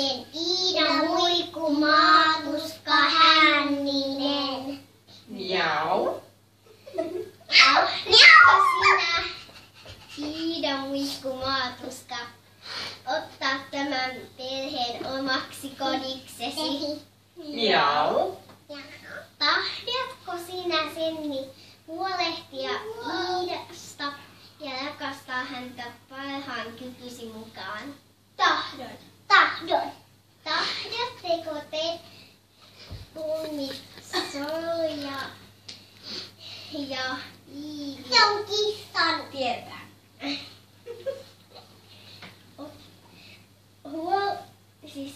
Sen Iida Muikku Maatuska Hänninen. Miau. Tahdotko sinä, Iida Muikku Maatuska, ottaa tämän perheen omaksi kodiksesi? Miau. Tahdotko sinä, Senni, huolehtia Iidasta ja rakastaa häntä parhaan kykysi mukaan? Tahdon. Tahdotteko te, Punni, Soija ja Iivi? Se on kissan. Tietää. Siis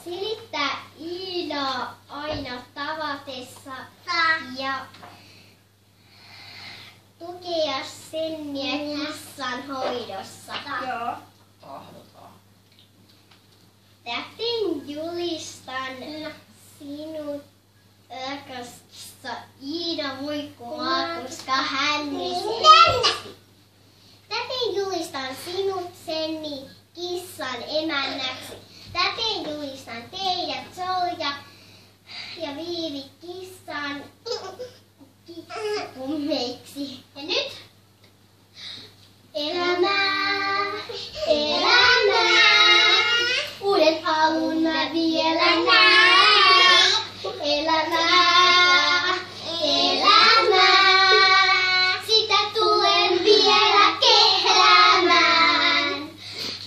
silittää Iidaa aina tavatessa ja tukea Senniä kissan hoidossa. Joo. Tahdotaan. Täten julistan sinut, rakas kissa Iida Muikku Maatuska Hännisesti. Täten julistan sinut, Senni, kissan emännäksi. Täten julistan teidät, Soija ja Viivi, kissan kummeiksi. Ja nyt elämää, uuden alun mä vielä näen. Elämää, sitä tulen vielä kehräämään.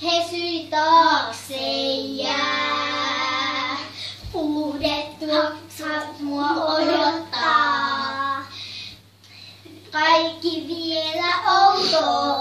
Hesy taakse jää, uudet tuoksat mua odottaa. Kaikki vielä outoa